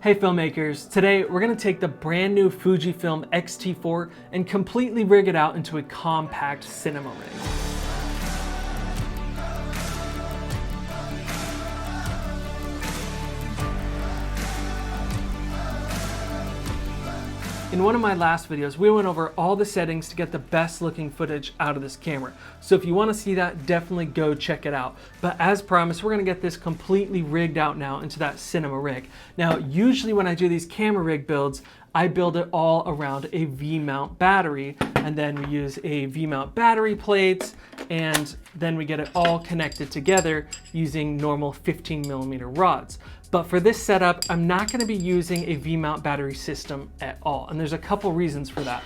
Hey filmmakers, today we're going to take the brand new Fujifilm X-T4 and completely rig it out into a compact cinema rig. In one of my last videos, we went over all the settings to get the best looking footage out of this camera. So if you want to see that, definitely go check it out. But as promised, we're going to get this completely rigged out now into that cinema rig. Now, usually when I do these camera rig builds, I build it all around a V-mount battery, and then we use a V-mount battery plate, and then we get it all connected together using normal 15mm rods. But for this setup, I'm not going to be using a V-mount battery system at all, and there's a couple reasons for that.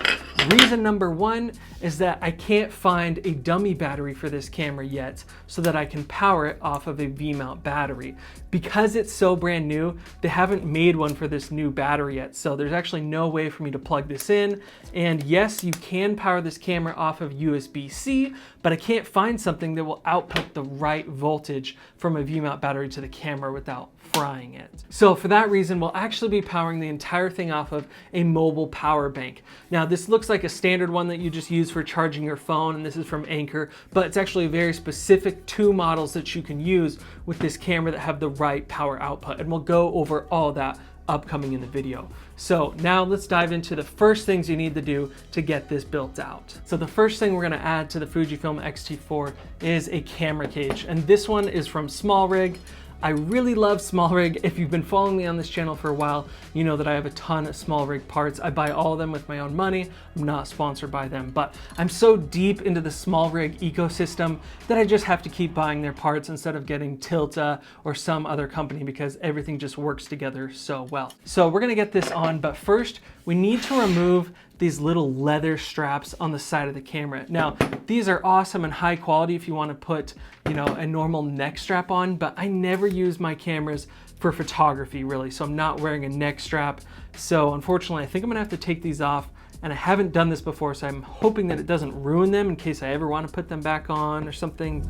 Reason number one is that I can't find a dummy battery for this camera yet so that I can power it off of a V-mount battery. Because it's so brand new, they haven't made one for this new battery yet, so there's actually no way for me to plug this in. And yes, you can power this camera off of USB-C, but I can't find something that will output the right voltage from a V-mount battery to the camera without frying it. So for that reason, we'll actually be powering the entire thing off of a mobile power bank. Now this looks like a standard one that you just use for charging your phone, and this is from Anker, but it's actually very specific to models that you can use with this camera that have the right power output, and we'll go over all that upcoming in the video. So now let's dive into the first things you need to do to get this built out. So the first thing we're going to add to the Fujifilm X-T4 is a camera cage, and this one is from SmallRig. I really love SmallRig. If you've been following me on this channel for a while, you know that I have a ton of SmallRig parts. I buy all of them with my own money. I'm not sponsored by them, but I'm so deep into the SmallRig ecosystem that I just have to keep buying their parts instead of getting Tilta or some other company, because everything just works together so well. So we're gonna get this on, but first we need to remove these little leather straps on the side of the camera. Now, these are awesome and high quality if you want to put, a normal neck strap on, but I never use my cameras for photography really, so I'm not wearing a neck strap. So unfortunately, I think I'm gonna have to take these off, and I haven't done this before, so I'm hoping that it doesn't ruin them in case I ever want to put them back on or something.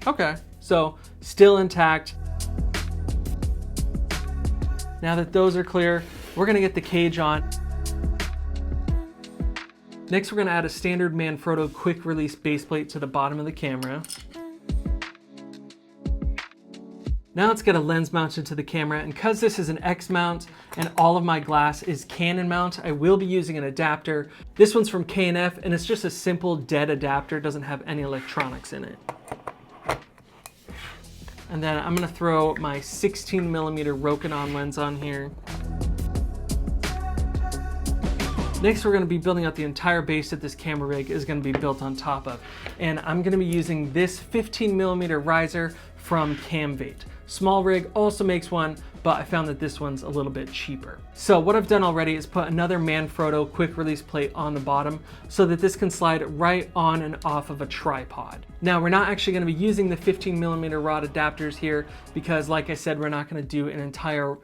Okay, so still intact. Now that those are clear, we're gonna get the cage on. Next, we're going to add a standard Manfrotto quick release base plate to the bottom of the camera. Now let's get a lens mounted to the camera, and because this is an X mount and all of my glass is Canon mount, I will be using an adapter. This one's from K&F, and it's just a simple dead adapter. It doesn't have any electronics in it. And then I'm going to throw my 16mm Rokinon lens on here. Next, we're going to be building out the entire base that this camera rig is going to be built on top of. And I'm going to be using this 15mm riser from Camvate. SmallRig also makes one, but I found that this one's a little bit cheaper. So what I've done already is put another Manfrotto quick release plate on the bottom so that this can slide right on and off of a tripod. Now, we're not actually going to be using the 15mm rod adapters here because, like I said, we're not going to do an entire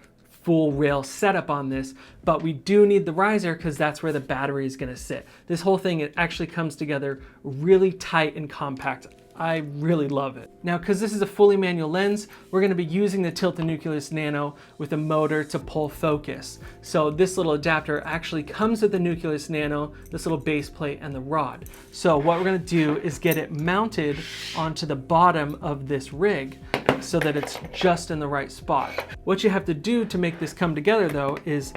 full rail setup on this, but we do need the riser because that's where the battery is going to sit. This whole thing, it actually comes together really tight and compact. I really love it. Now, because this is a fully manual lens, we're going to be using the Tilta Nucleus Nano with a motor to pull focus. So this little adapter actually comes with the Nucleus Nano, this little base plate, and the rod. So what we're going to do is get it mounted onto the bottom of this rig so that it's just in the right spot. What you have to do to make this come together though is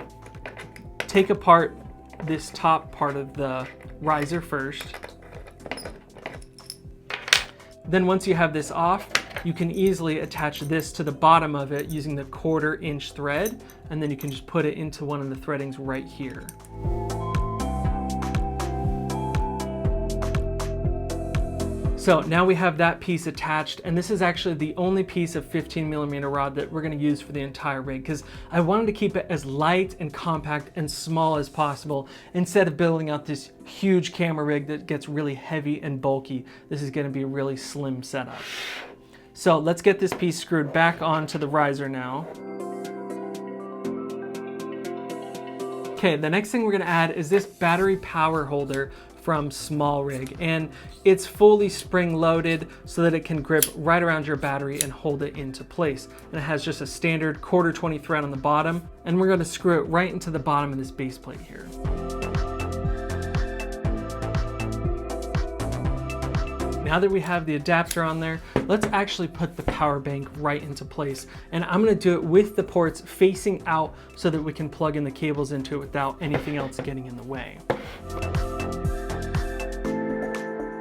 take apart this top part of the riser first. Then once you have this off, you can easily attach this to the bottom of it using the 1/4 inch thread, and then you can just put it into one of the threadings right here. So now we have that piece attached, and this is actually the only piece of 15mm rod that we're going to use for the entire rig because I wanted to keep it as light and compact and small as possible instead of building out this huge camera rig that gets really heavy and bulky. This is going to be a really slim setup. So let's get this piece screwed back onto the riser now. Okay, the next thing we're going to add is this battery power holder from SmallRig, and it's fully spring loaded so that it can grip right around your battery and hold it into place. And it has just a standard 1/4-20 thread on the bottom, and we're going to screw it right into the bottom of this base plate here. Now that we have the adapter on there, let's actually put the power bank right into place. And I'm gonna do it with the ports facing out so that we can plug in the cables into it without anything else getting in the way.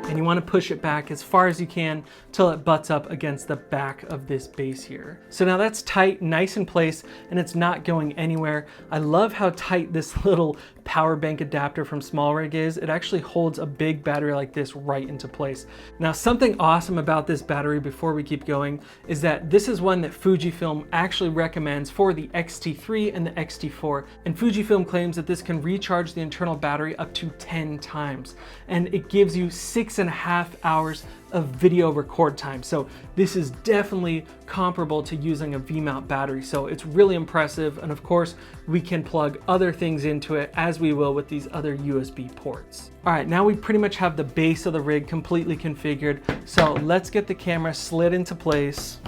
And you want to push it back as far as you can till it butts up against the back of this base here. So now that's tight, nice in place, and it's not going anywhere. I love how tight this little power bank adapter from SmallRig is. It actually holds a big battery like this right into place. Now, something awesome about this battery before we keep going is that this is one that Fujifilm actually recommends for the X-T3 and the X-T4. And Fujifilm claims that this can recharge the internal battery up to 10 times. And it gives you 6.5 hours of video record time. So this is definitely comparable to using a V-mount battery. So it's really impressive. And of course, we can plug other things into it as we will with these other USB ports. All right, now we pretty much have the base of the rig completely configured. So let's get the camera slid into place.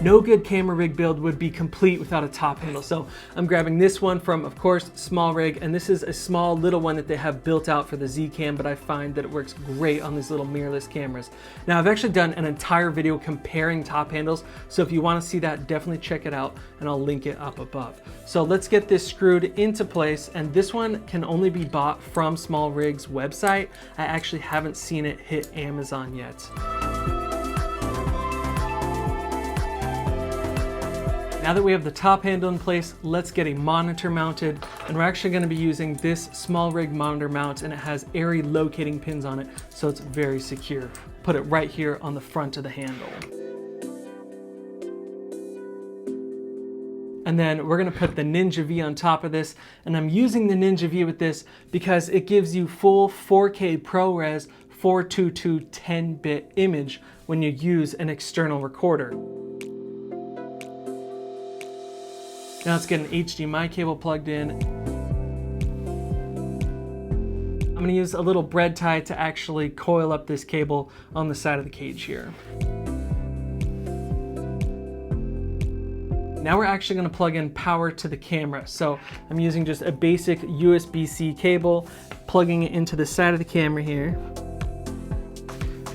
No good camera rig build would be complete without a top handle. So I'm grabbing this one from, of course, SmallRig, and this is a small little one that they have built out for the Z Cam, but I find that it works great on these little mirrorless cameras. Now, I've actually done an entire video comparing top handles, so if you want to see that, definitely check it out, and I'll link it up above. So let's get this screwed into place, and this one can only be bought from SmallRig's website. I actually haven't seen it hit Amazon yet. Now that we have the top handle in place, let's get a monitor mounted, and we're actually going to be using this SmallRig monitor mount, and it has airy locating pins on it, so it's very secure. Put it right here on the front of the handle. And then we're going to put the Ninja V on top of this, and I'm using the Ninja V with this because it gives you full 4K ProRes 422 10-bit image when you use an external recorder. Now let's get an HDMI cable plugged in. I'm going to use a little bread tie to actually coil up this cable on the side of the cage here. Now we're actually going to plug in power to the camera. So I'm using just a basic USB-C cable, plugging it into the side of the camera here,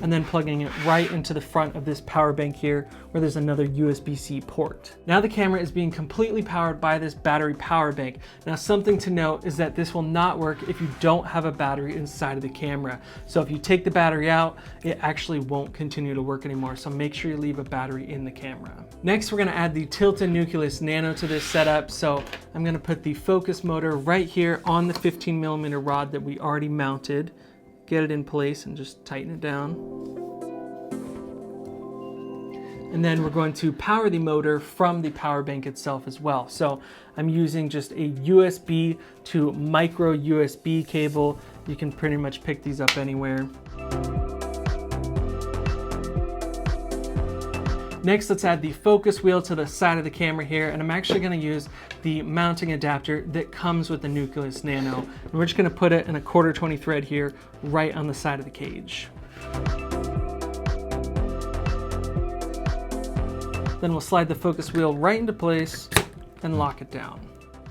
and then plugging it right into the front of this power bank here where there's another USB-C port. Now the camera is being completely powered by this battery power bank. Now something to note is that this will not work if you don't have a battery inside of the camera. So if you take the battery out, it actually won't continue to work anymore. So make sure you leave a battery in the camera. Next, we're gonna add the Tilta Nucleus Nano to this setup. So I'm gonna put the focus motor right here on the 15mm rod that we already mounted. Get it in place and just tighten it down. And then we're going to power the motor from the power bank itself as well. So I'm using just a USB to micro USB cable. You can pretty much pick these up anywhere. Next, let's add the focus wheel to the side of the camera here, and I'm actually going to use the mounting adapter that comes with the Nucleus Nano. And we're just going to put it in a 1/4-20 thread here, right on the side of the cage. Then we'll slide the focus wheel right into place and lock it down.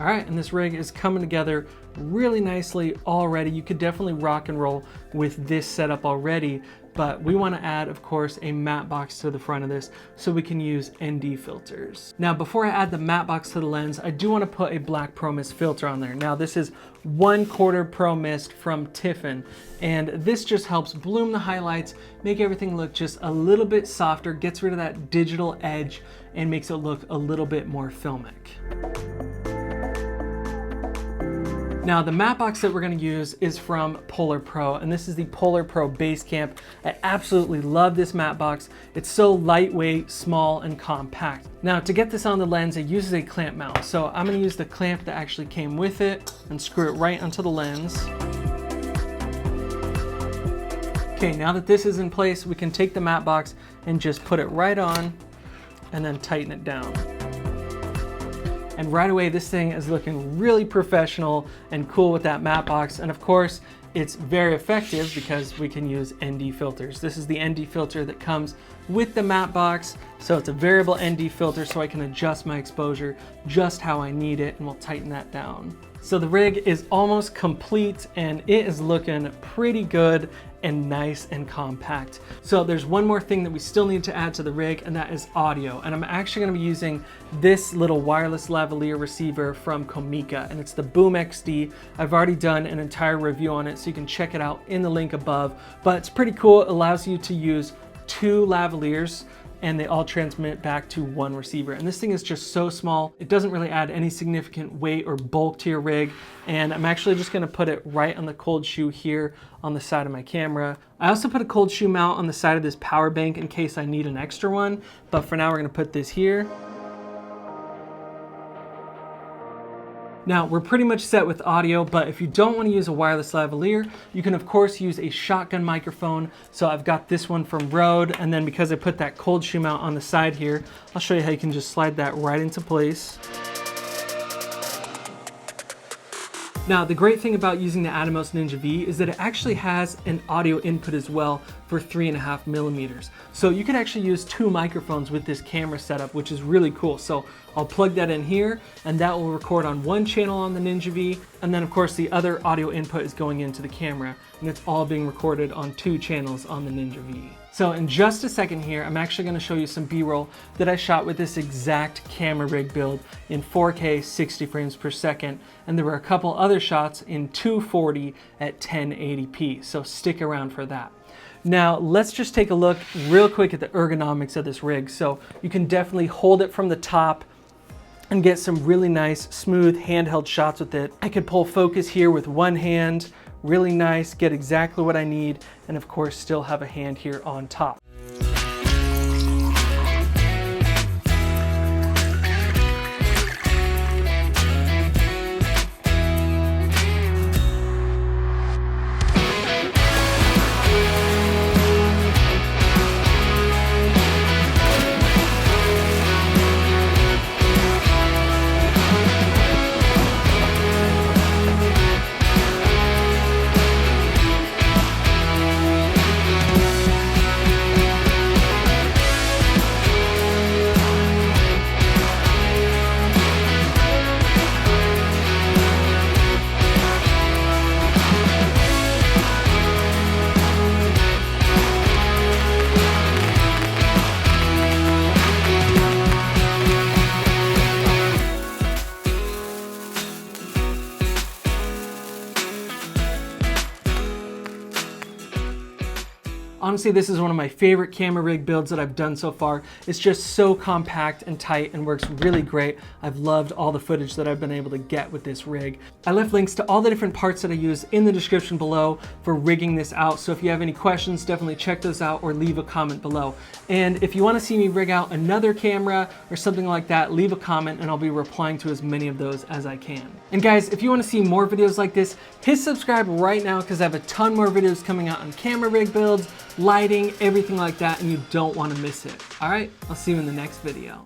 All right, and this rig is coming together really nicely already. You could definitely rock and roll with this setup already, but we want to add, of course, a matte box to the front of this so we can use ND filters. Now, before I add the matte box to the lens, I do want to put a black Pro Mist filter on there. Now, this is 1/4 Pro Mist from Tiffin, and this just helps bloom the highlights, make everything look just a little bit softer, gets rid of that digital edge, and makes it look a little bit more filmic. Now, the matte box that we're going to use is from Polar Pro, and this is the Polar Pro Base Camp. I absolutely love this matte box. It's so lightweight, small, and compact. Now, to get this on the lens, it uses a clamp mount. So I'm going to use the clamp that actually came with it and screw it right onto the lens. Okay, now that this is in place, we can take the matte box and just put it right on and then tighten it down. and right away this thing is looking really professional and cool with that matte box. And of course, it's very effective because we can use ND filters. This is the ND filter that comes with the matte box. So it's a variable ND filter, so I can adjust my exposure just how I need it, and we'll tighten that down. So the rig is almost complete and it is looking pretty good and nice and compact. So there's one more thing that we still need to add to the rig, and that is audio. And I'm actually gonna be using this little wireless lavalier receiver from Comica, and it's the Boom XD. I've already done an entire review on it, so you can check it out in the link above. But it's pretty cool. It allows you to use 2 lavaliers, and they all transmit back to one receiver. And this thing is just so small. It doesn't really add any significant weight or bulk to your rig. And I'm actually just gonna put it right on the cold shoe here on the side of my camera. I also put a cold shoe mount on the side of this power bank in case I need an extra one. But for now, we're gonna put this here. Now, we're pretty much set with audio, but if you don't want to use a wireless lavalier, you can of course use a shotgun microphone. So I've got this one from Rode, and then because I put that cold shoe mount on the side here, I'll show you how you can just slide that right into place. Now, the great thing about using the Atomos Ninja V is that it actually has an audio input as well for 3.5 millimeters. So you can actually use 2 microphones with this camera setup, which is really cool. So I'll plug that in here, and that will record on one channel on the Ninja V. And then of course the other audio input is going into the camera, and it's all being recorded on 2 channels on the Ninja V. So in just a second here, I'm actually gonna show you some B-roll that I shot with this exact camera rig build in 4K 60 frames per second. And there were a couple other shots in 240 at 1080p, so stick around for that. Now, let's just take a look real quick at the ergonomics of this rig. So you can definitely hold it from the top and get some really nice, smooth handheld shots with it. I could pull focus here with one hand, really nice, get exactly what I need, and of course still have a hand here on top. Honestly, this is one of my favorite camera rig builds that I've done so far. It's just so compact and tight and works really great. I've loved all the footage that I've been able to get with this rig. I left links to all the different parts that I use in the description below for rigging this out. So if you have any questions, definitely check those out or leave a comment below. And if you want to see me rig out another camera or something like that, leave a comment and I'll be replying to as many of those as I can. And guys, if you want to see more videos like this, hit subscribe right now because I have a ton more videos coming out on camera rig builds, lighting, everything like that, and you don't want to miss it. All right, I'll see you in the next video.